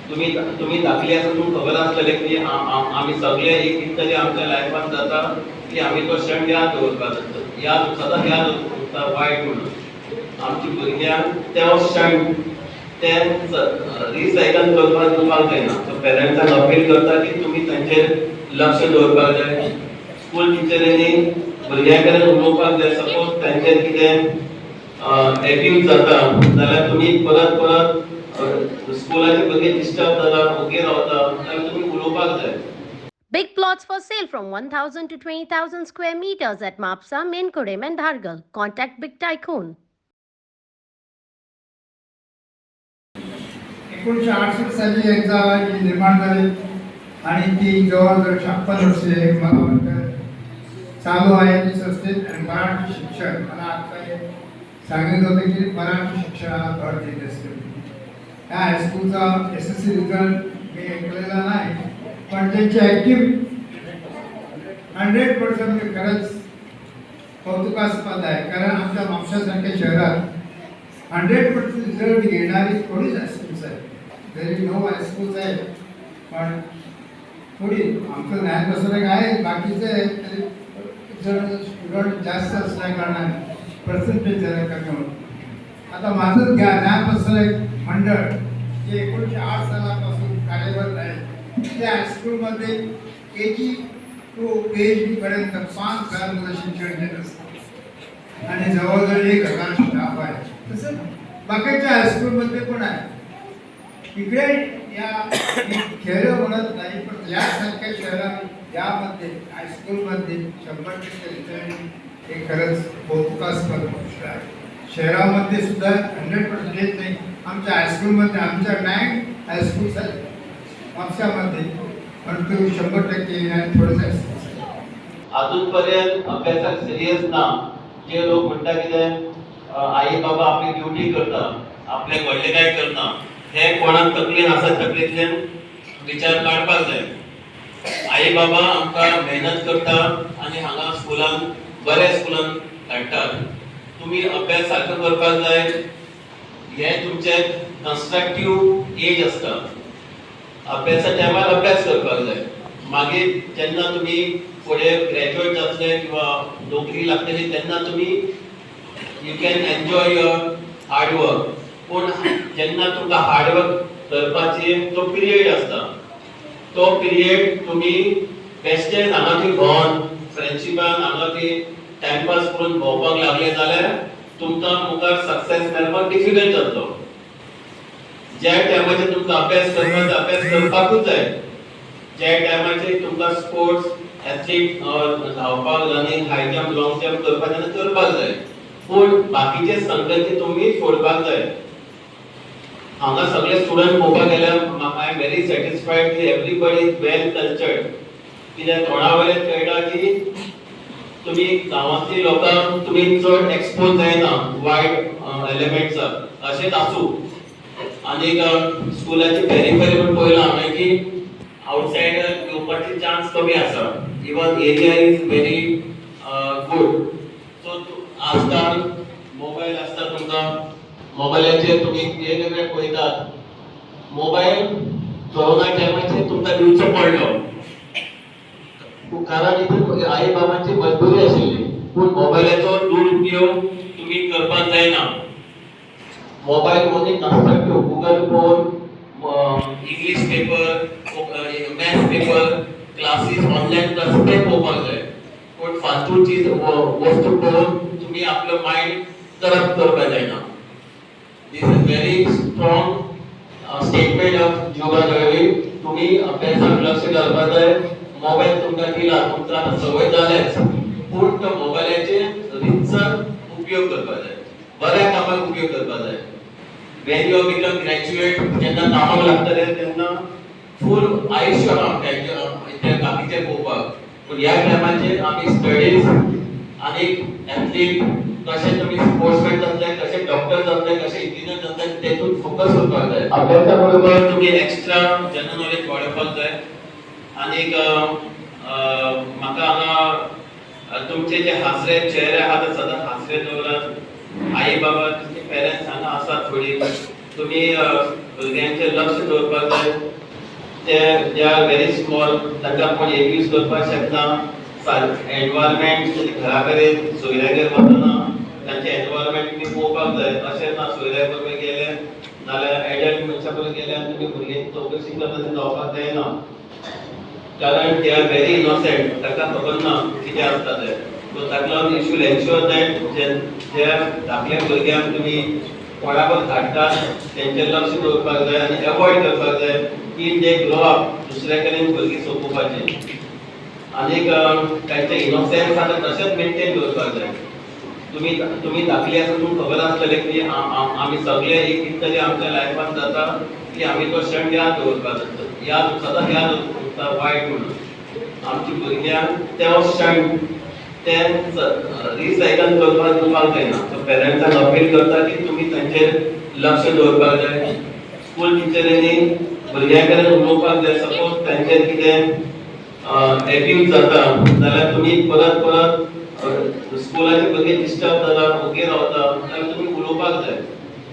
तुम्ही दाखले असं तुमकां खबर आसतलें की आमी सगळे एक कितें आमच्या लायफान जाता की आमी तो क्षण याद दवरपाक जाता, याद सदांच याद उरता वायट म्हणून आमची भुरग्यांक तो क्षण ते रिसायकल करपाक दिवपाक जायना. सो पेरंट्सांक अपील करता की तुमी तांचेर लक्ष दवरपाक जाय. स्कूल टिचरींनी भुरग्यां कडेन उलोवपाक जाय. सपोज तांचेर कितें एब्यूज जाता जाल्यार तुमी परत परत स्कूलाचे भुरगे डिस्टर्ब जाला ओके रावता जाल्यार तुमी उलोवपाक जाय. Big plots for sale from 1,000 to 20,000 square meters at Mapsa, Menkodem and Dhargal. Contact Big Tycoon. 1968 साली एक जागा ही निर्माण झाली आणि ती जवळजवळ 56 वर्षे मला वाटतं चालू आहे ती संस्थेत. आणि मराठी शिक्षण मला आता सांगितलं होतं की मराठी शिक्षणाला भर देत असते. या हायस्कूलचा SSC रिझल्ट मी ऐकलेला नाही, पण त्यांची ॲक्टिव्ह 100% खरंच कौतुकास्पद आहे. कारण आमच्या म्हापशासारख्या शहरात 100% रिझल्ट घेणारी थोडीच हायस्कूल्स आहे. तरी 9 हायस्कूल्स आहेत, पण थोडी आमचं ज्ञानप्रसारक आहे, बाकीचे जर स्टुडंट जास्त असल्या कारणाने पर्सेंटेज जरा कमी होतं. आता माझं ज्ञानप्रसारक मंडळ जे 1908 सालापासून कार्यरत आहे, त्या हायस्कूलमध्ये KG to PhD पर्यंत 5,000 मुलं शिक्षण घेत असतात आणि जवळजवळ 1,000 स्टाफ आहे. तसं बाकीच्या हायस्कूलमध्ये पण आहे. इकडे या खेळ म्हणत नाही, पण यासारख्या शहरात यामध्ये हायस्कूलमध्ये 100% रिझल्ट हे खरंच कौतुकास्पद गोष्ट आहे. शहरामध्ये सुद्धा 100% येत नाही. आमच्या हायस्कूलमध्ये आमच्या 9 हायस्कूल्स आहेत म्हापशामध्ये, पण तो 100% येणार थोडंसं अजूनपर्यंत अभ्यासाक सिरियस ना. जे लोक म्हणटा कितें आई बाबा आपली ड्युटी करता, आपले व्हडले काय करना, हे कोणाक तकलेन आसा तकलेंतल्यान विचार काडपाक जाय. आई बाबा आमकां मेहनत करता आनी हांगा स्कुलान बऱ्या स्कुलान धाडटात. तुमी अभ्यास सारको करपाक जाय. हे तुमचे कन्स्ट्रक्टिव्ह एज आसता. अभ्यासा टायमार अभ्यास करपाक जाय. मागीर जेन्ना तुमी फुडें ग्रॅज्युएट जातले किंवा नोकरी लागतली तेन्ना तुमी you can enjoy your hard work. पूण जेन्ना तुमकां हार्डवर्क करपाची तो पिरियड आसता, तो पिरियड तुमी बेश्टेच हांगा थंय भोंवन फ्रेंडशिपान हांगा थंय टायमपास करून भोंवपाक लागले जाल्यार तुमकां मुखार सक्सेस मेळपाक डिफिकल्ट जातलो. ज्या टायमाचेर तुमकां अभ्यास करपाक अभ्यास करपाकूच जाय. ज्या टायमाचेर तुमकां स्पोर्ट्स एथलीट धांवपाक रनिंग हाय जंप लॉंग जंप करपाक तेन्ना करपाक जाय. पूण बाकीचे संगती तुमी सोडपाक जाय. हांगा सगळे स्टुडंट पळोवपाक गेल्यार आय एम व्हेरी सॅटिस्फायड की एवरीबडी इज वेल कल्चर्ड. कित्याक थोडा वेळान कळटा की तुमी गांवांतली लोकांक तुमी चड एक्सपोज जायना वायट एलिमेंट्साक. अशेंच आसूं. आनीक स्कुलाची पेरिफेरी पण पळयलां हांवें की आउटसायडर येवपाची चान्स कमी आसा. Even area is very good. So आजकाल मोबायल आसता तुमकां, मोबायलाचेर तुमी वेगवेगळे पळयतात. मोबायल कोरोना टायमाचेर तुमकां दिवचो पडलो कारण इतून आई बाबांची मजबुरी आशिल्ली. पूण मोबायलाचो दुरुपयोग तुमी करपाक जायना. मोबायल ओन्ली कन्स्ट्रक्टिव्ह गुगल पळोवन English paper maths paper classes online classes ते पळोवपाक जाय. पूण फालतू चीज वस्तू पळोवन तुमी आपलो मायंड करप्ट करपाक जायना. This is very strong statement of Yoga Dalvi. तुमी अभ्यासाक लक्ष घालपाक जाय. मोबायल तुमकां दिला, तुमकां आतां संवय जाल्याच, पूण तो मोबायलाचे रितसर उपयोग करपाक जाय. बऱ्या कामाक उपयोग करपाक जाय. वेन यू बिकम ग्रॅज्युएट जेन्ना कामाक लागतले तेन्ना फूल आयुश्य ते बाकीचे पळोवपाक. पूण ह्या टायमाचेर आमी स्टडीज आनी एथलीट कशें तुमी स्पोर्ट्समॅन जातले, कशें डॉक्टर जातले, कशें इंजिनियर जातले तेतून फोकस करपाक जाय. अभ्यासा बरोबर तुमी एक्स्ट्रा जनरल नॉलेज वाडोवपाक जाय. आनीक म्हाका हांगा तुमचे जे हासरे चेहरे आहा ते सदांच हासरे दवरात. आई बाबा तुमचे पेरेंट्स हांगा आसात थोडी. तुमी भुरग्यांचेर लक्ष दवरपाक जाय. ते आर व्हेरी स्मॉल, तांकां कोण एक यूज करपाक शकना. एनवायरमेंट घरा कडेन सोयऱ्यागेर वतना तांचे एनवायरमेंट तुमी पळोवपाक जाय. अशें ना सोयऱ्या बरोबर गेले नाल्यार एडल्ट मनशा बरोबर गेले आनी तुमी भुरग्यांची चवकशी करता तें जावपाक जायना. कारण ते आर व्हेरी इनोसेंट, ताका खबर ना कितें आसता तें. सो ताका लागून यू शूड एन्श्योर दॅट जे धाकल्या भुरग्यांक तुमी कोणा बरोबर धाडटात तेंचेर लक्ष दवरपाक जाय आनी एवॉयड करपाक जाय की दे ग्रो अप दुसऱ्या कडेन भुरगीं सोंपोवपाचें. आनीक तांचें इनोसेंस आसा तशेंच मेंटेन दवरपाक जाय. तुमी धाकली आसा तुमकां खबर आसतलें की आमी सगळे एक कितें तरी आमच्या लायफान जाता की आमी तो क्षण याद दवरपाक जाता. सदांच याद उरता वायट म्हणून. आमची भुरग्यांक तो क्षण ते रिसायकल करपाक दिवपाक जायना. सो पेरंट्सांक अपील करता की तुमी तांचेर लक्ष दवरपाक जाय. स्कूल टिचरींनी भुरग्यां कडेन उलोवपाक जाय. सपोज तांचेर कितें एब्यूज जाता जाल्यार तुमी परत स्कुलाचे भुरगे डिस्टर्ब जाता, ओके रावता जाल्यार तुमी उलोवपाक जाय.